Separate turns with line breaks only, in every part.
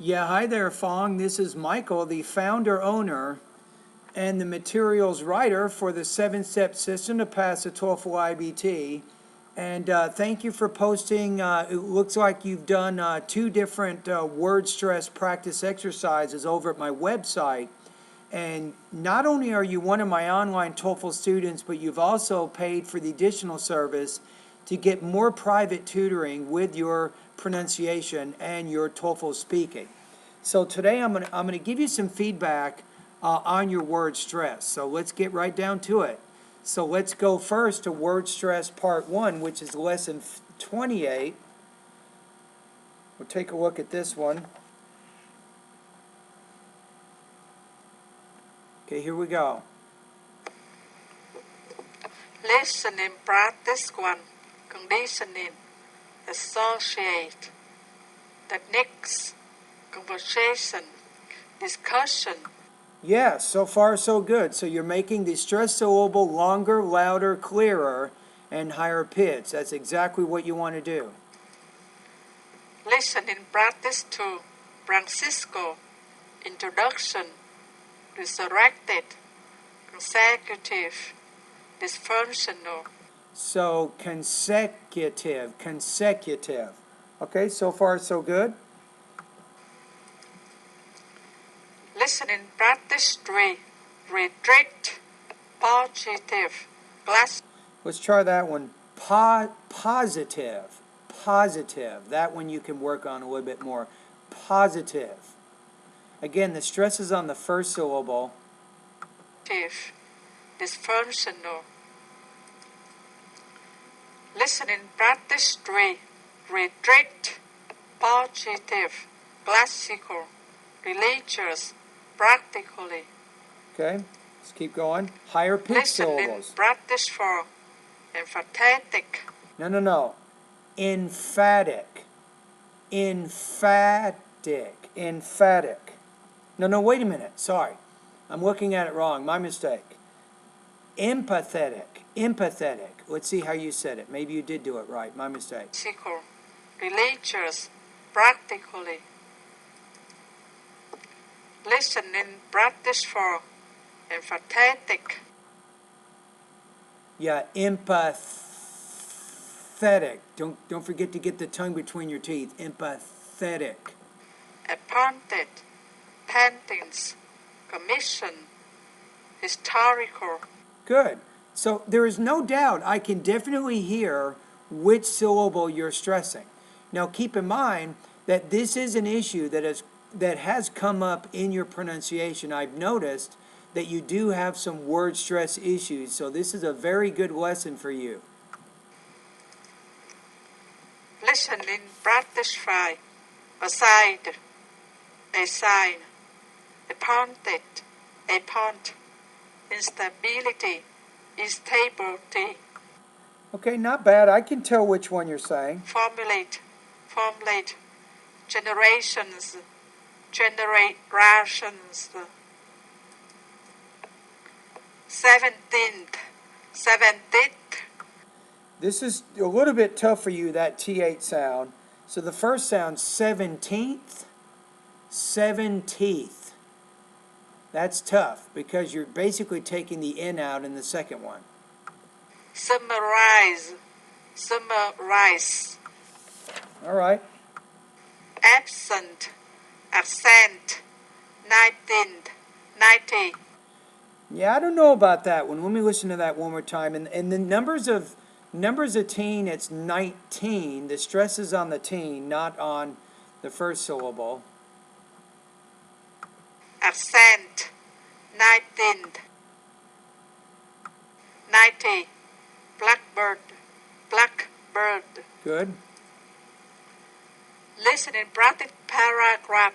Yeah, hi there, Fong. This is Michael, the founder, owner, and the materials writer for the 7-step system to pass the TOEFL IBT. And thank you for posting. It looks like you've done 2 different word stress practice exercises over at my website. And not only are you one of my online TOEFL students, but you've also paid for the additional service to get more private tutoring with your pronunciation and your TOEFL speaking. So today I'm gonna give you some feedback on your word stress. So let's get right down to it. So let's go first to word stress part 1, which is lesson 28. We'll take a look at this one. Okay, here we go.
Listening practice 1. Conditioning. Associate. Techniques. Conversation. Discussion.
Yeah, so far so good. So you're making the stress syllable longer, louder, clearer, and higher pitch. That's exactly what you want to do.
Listening practice 2. Francisco. Introduction. Resurrected. Consecutive. Dysfunctional.
So consecutive. Okay, so far so good.
Listening practice 3. Restrict. Positive. Glass.
Let's try that one. Positive. That one you can work on a little bit more. Positive. Again, the stress is on the first syllable.
Dysfunctional. Listening practice 3. Restrict. Positive. Classical. Religious. Practically.
Okay, let's keep going. Higher pitch syllables.
Listening practice 4. Emphatic.
No. Emphatic. No, wait a minute. Sorry. I'm looking at it wrong. My mistake. Empathetic. Let's see how you said it. Maybe you did do it right. My mistake.
Classical. Religious. Practically. Listening practice 4. Emphatic.
Yeah, empathetic. Don't forget to get the tongue between your teeth. Empathetic.
Appointed. Paintings. Commission. Historical.
Good. So there is no doubt I can definitely hear which syllable you're stressing. Now keep in mind that this is an issue that has come up in your pronunciation. I've noticed that you do have some word stress issues, so this is a very good lesson for you.
Listening practice 5. Aside. Assign. Appointed. Appoint. Instability. Instability.
Okay, not bad. I can tell which one you're saying.
Formulate. Formulate. Generations. Generations. 17th. 17th.
This is a little bit tough for you, that T8 sound. So the first sound, 17th. That's tough because you're basically taking the N out in the second one.
Summarize. Summarize.
All right.
Absent. Accent. 19th. 90.
Yeah, I don't know about that one. Let me listen to that one more time. And the numbers of teen, it's 19. The stress is on the teen, not on the first syllable.
Accent. 19th. 90. Blackbird. Blackbird.
Good.
Listen and practice paragraph.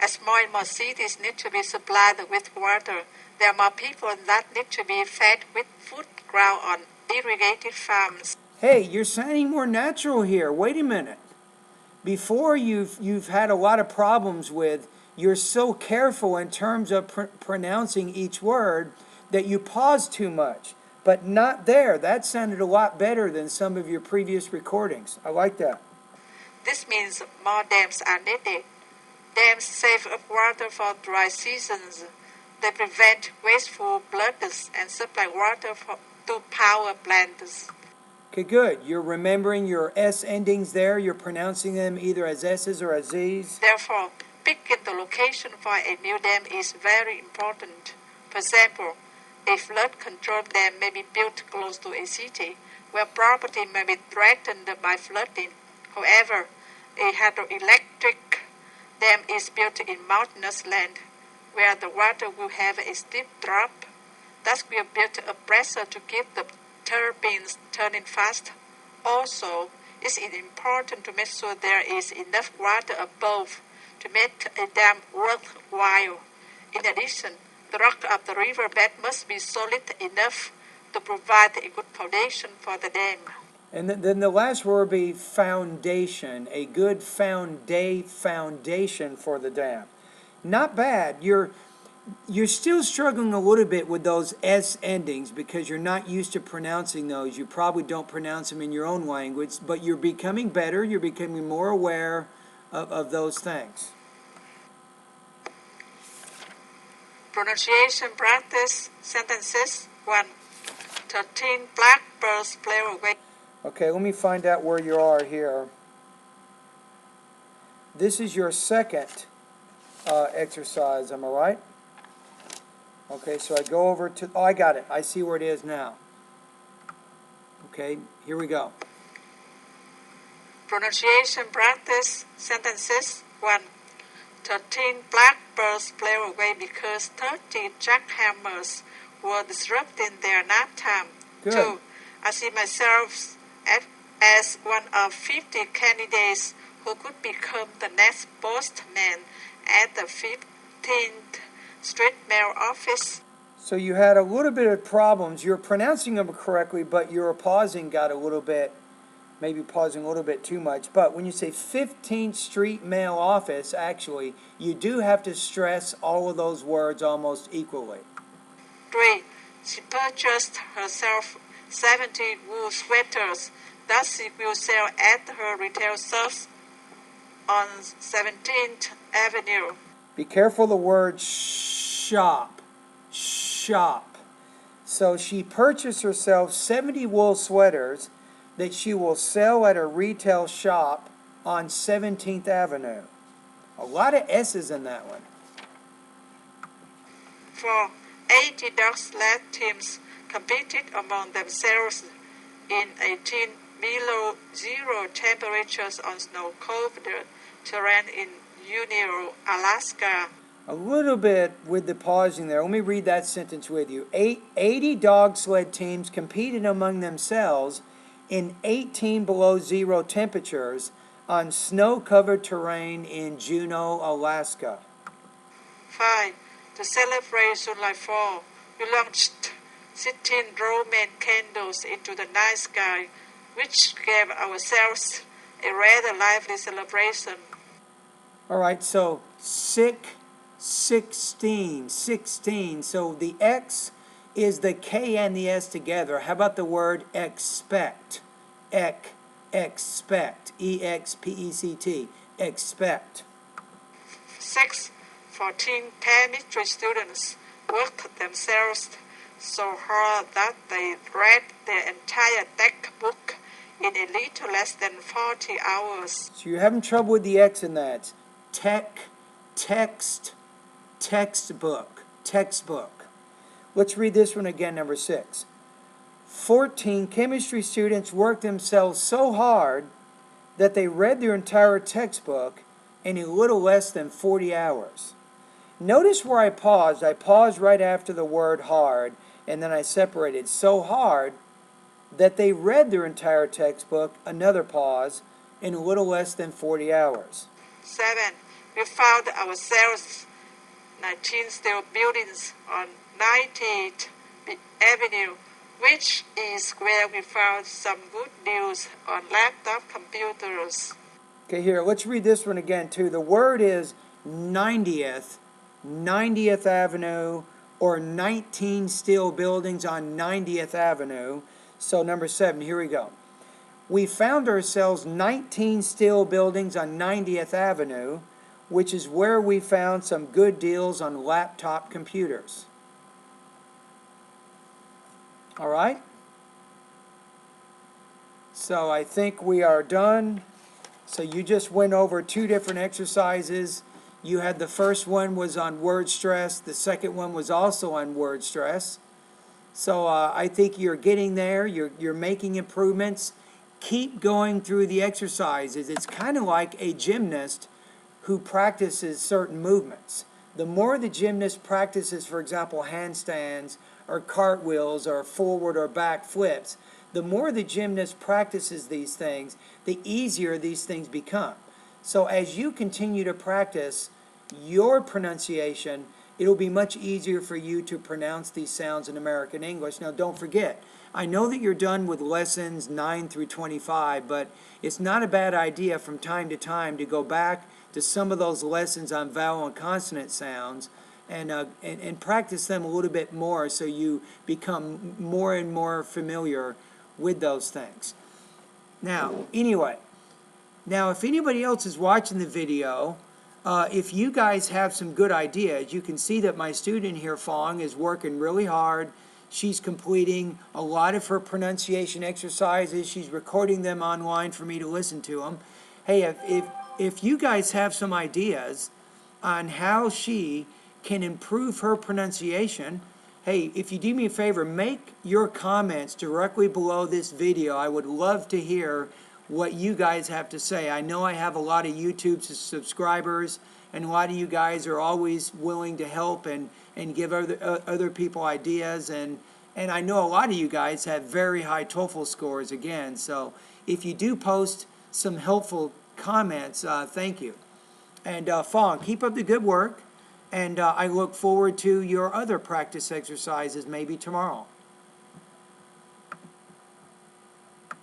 As more and more cities need to be supplied with water, there are more people that need to be fed with food grown on irrigated farms.
Hey, you're sounding more natural here. Wait a minute. Before you've had a lot of problems with, you're so careful in terms of pronouncing each word that you pause too much. But not there. That sounded a lot better than some of your previous recordings. I like that.
This means more dams are needed. Dams save up water for dry seasons. They prevent wasteful floods and supply water to power plants.
Okay, good. You're remembering your S endings there. You're pronouncing them either as S's or as Z's.
Therefore, picking the location for a new dam is very important. For example, a flood control dam may be built close to a city where property may be threatened by flooding. However, a hydroelectric dam is built in mountainous land where the water will have a steep drop. Thus, we have built a pressure to keep the turbines turning fast. Also, it's important to make sure there is enough water above to make a dam worthwhile. In addition, the rock of the riverbed must be solid enough to provide a good foundation for the dam.
And then the last word would be foundation, a good foundation for the dam. Not bad. You're still struggling a little bit with those S endings because you're not used to pronouncing those. You probably don't pronounce them in your own language, but you're becoming better. You're becoming more aware of those things.
Pronunciation practice sentences 1. 13 blackbirds flew away.
Okay, let me find out where you are here. This is your second exercise, am I right? Okay, so I go over to, oh, I got it. I see where it is now. Okay, here we go.
Pronunciation practice sentences 1. 13 blackbirds flew away because 30 jackhammers were disrupting their nap time.
Good.
2. I see myself as one of 50 candidates who could become the next postman at the 15th Street Mail office.
So you had a little bit of problems. You're pronouncing them correctly, but your pausing got a little bit, maybe pausing a little bit too much. But when you say 15th Street Mail office, actually, you do have to stress all of those words almost equally.
3. She purchased herself 70 wool sweaters that she will sell at her retail shops on 17th Avenue.
Be careful the word shop. Shop. So she purchased herself 70 wool sweaters that she will sell at her retail shop on 17th Avenue. A lot of S's in that one.
4. 80 dog sled teams competed among themselves in 18 below zero temperatures on snow-covered terrain in Juneau, Alaska.
A little bit with the pausing there. Let me read that sentence with you. 80 dog sled teams competed among themselves in 18 below zero temperatures on snow-covered terrain in Juneau, Alaska.
5. To celebrate July 4, we launched 16 Roman candles into the night sky, which gave ourselves a rather lively celebration.
All right, so 16. So the X is the K and the S together. How about the word expect? Expect. E-X-P-E-C-T. Expect.
6. 14 chemistry students worked themselves so hard that they read the entire textbook in a little less than 40 hours.
So you're having trouble with the X in that. Textbook. Let's read this one again, number 6. 14 chemistry students worked themselves so hard that they read their entire textbook in a little less than 40 hours. Notice where I paused. I paused right after the word hard, and then I separated. So hard that they read their entire textbook, another pause, in a little less than 40 hours.
7. We found ourselves 19 steel buildings on 19th Avenue, which is where we found some good news on laptop computers.
Okay, here, let's read this one again, too. The word is 90th Avenue, or 19 steel buildings on 90th Avenue. So number 7, here we go. We found ourselves 19 steel buildings on 90th Avenue, which is where we found some good deals on laptop computers. All right? So I think we are done. So you just went over 2 different exercises. You had the first one was on word stress. The second one was also on word stress. So I think you're getting there. You're making improvements. Keep going through the exercises. It's kind of like a gymnast who practices certain movements. The more the gymnast practices, for example, handstands or cartwheels or forward or back flips, the more the gymnast practices these things, the easier these things become. So as you continue to practice your pronunciation, it'll be much easier for you to pronounce these sounds in American English. Now, don't forget, I know that you're done with lessons 9 through 25, but it's not a bad idea from time to time to go back to some of those lessons on vowel and consonant sounds and practice them a little bit more so you become more and more familiar with those things. Now, anyway, if anybody else is watching the video, if you guys have some good ideas, you can see that my student here, Fong, is working really hard. She's completing a lot of her pronunciation exercises. She's recording them online for me to listen to them. Hey, if you guys have some ideas on how she can improve her pronunciation, hey, if you do me a favor, make your comments directly below this video. I would love to hear what you guys have to say. I know I have a lot of YouTube subscribers, and a lot of you guys are always willing to help and give other people ideas, and I know a lot of you guys have very high TOEFL scores again, so if you do post some helpful comments, thank you. And Fong, keep up the good work, and I look forward to your other practice exercises maybe tomorrow.